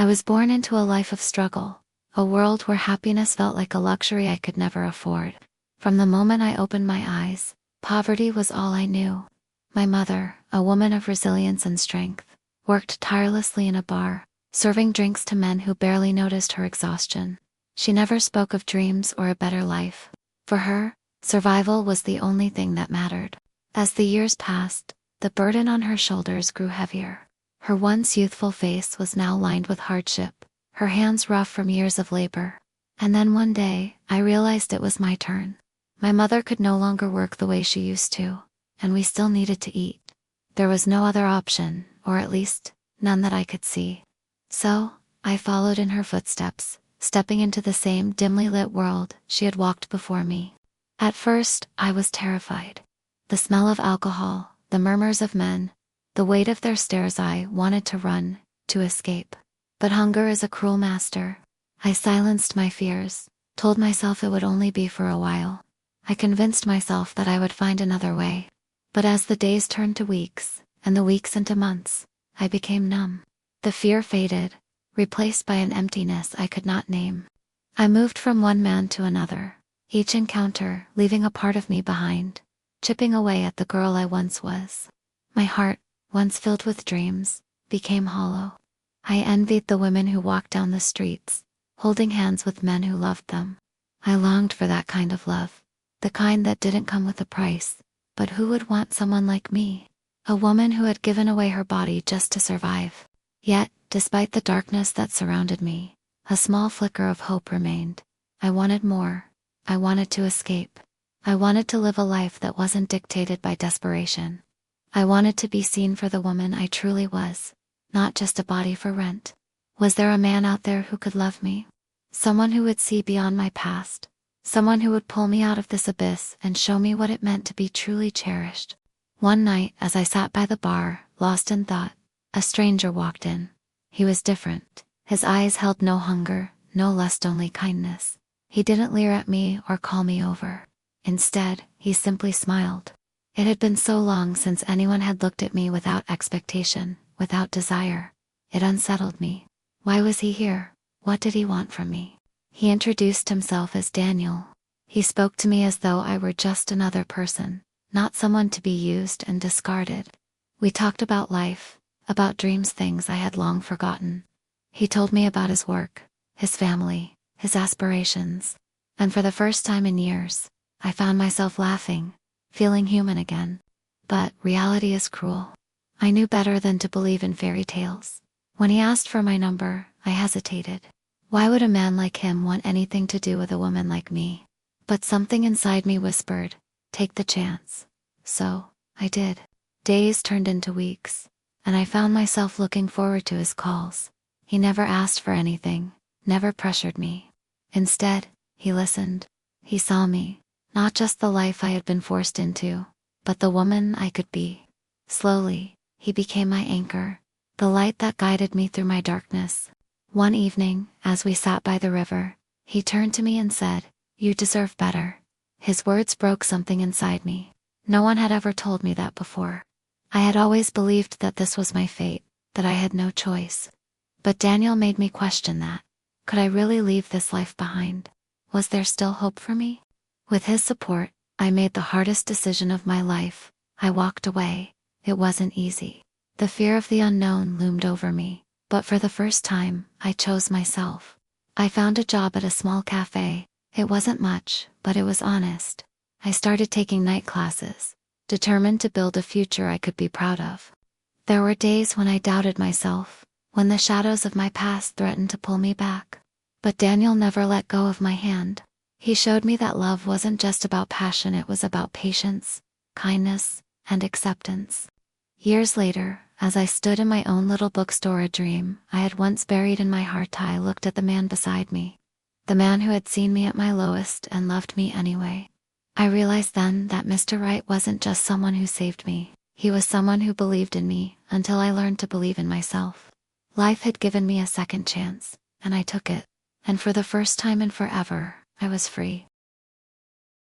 I was born into a life of struggle, a world where happiness felt like a luxury I could never afford. From the moment I opened my eyes, poverty was all I knew. My mother, a woman of resilience and strength, worked tirelessly in a bar, serving drinks to men who barely noticed her exhaustion. She never spoke of dreams or a better life. For her, survival was the only thing that mattered. As the years passed, the burden on her shoulders grew heavier. Her once youthful face was now lined with hardship, her hands rough from years of labor. And then one day, I realized it was my turn. My mother could no longer work the way she used to, and we still needed to eat. There was no other option, or at least, none that I could see. So, I followed in her footsteps, stepping into the same dimly lit world she had walked before me. At first, I was terrified. The smell of alcohol, the murmurs of men, the weight of their stares, I wanted to run, to escape. But hunger is a cruel master. I silenced my fears, told myself it would only be for a while. I convinced myself that I would find another way. But as the days turned to weeks, and the weeks into months, I became numb. The fear faded, replaced by an emptiness I could not name. I moved from one man to another, each encounter leaving a part of me behind, chipping away at the girl I once was. My heart, once filled with dreams, became hollow. I envied the women who walked down the streets, holding hands with men who loved them. I longed for that kind of love, the kind that didn't come with a price. But who would want someone like me? A woman who had given away her body just to survive. Yet, despite the darkness that surrounded me, a small flicker of hope remained. I wanted more. I wanted to escape. I wanted to live a life that wasn't dictated by desperation. I wanted to be seen for the woman I truly was, not just a body for rent. Was there a man out there who could love me? Someone who would see beyond my past. Someone who would pull me out of this abyss and show me what it meant to be truly cherished. One night, as I sat by the bar, lost in thought, a stranger walked in. He was different. His eyes held no hunger, no lust, only kindness. He didn't leer at me or call me over. Instead, he simply smiled. It had been so long since anyone had looked at me without expectation, without desire. It unsettled me. Why was he here? What did he want from me? He introduced himself as Daniel. He spoke to me as though I were just another person, not someone to be used and discarded. We talked about life, about dreams, things I had long forgotten. He told me about his work, his family, his aspirations. And for the first time in years, I found myself laughing, feeling human again. But reality is cruel. I knew better than to believe in fairy tales. When he asked for my number, I hesitated. Why would a man like him want anything to do with a woman like me? But something inside me whispered, take the chance. So, I did. Days turned into weeks, and I found myself looking forward to his calls. He never asked for anything, never pressured me. Instead, he listened. He saw me, not just the life I had been forced into, but the woman I could be. Slowly, he became my anchor, the light that guided me through my darkness. One evening, as we sat by the river, he turned to me and said, "You deserve better." His words broke something inside me. No one had ever told me that before. I had always believed that this was my fate, that I had no choice. But Daniel made me question that. Could I really leave this life behind? Was there still hope for me? With his support, I made the hardest decision of my life. I walked away. It wasn't easy. The fear of the unknown loomed over me. But for the first time, I chose myself. I found a job at a small cafe. It wasn't much, but it was honest. I started taking night classes, determined to build a future I could be proud of. There were days when I doubted myself, when the shadows of my past threatened to pull me back. But Daniel never let go of my hand. He showed me that love wasn't just about passion, it was about patience, kindness, and acceptance. Years later, as I stood in my own little bookstore, a dream I had once buried in my heart, I looked at the man beside me. The man who had seen me at my lowest and loved me anyway. I realized then that Mr. Right wasn't just someone who saved me. He was someone who believed in me until I learned to believe in myself. Life had given me a second chance, and I took it. And for the first time in forever, I was free.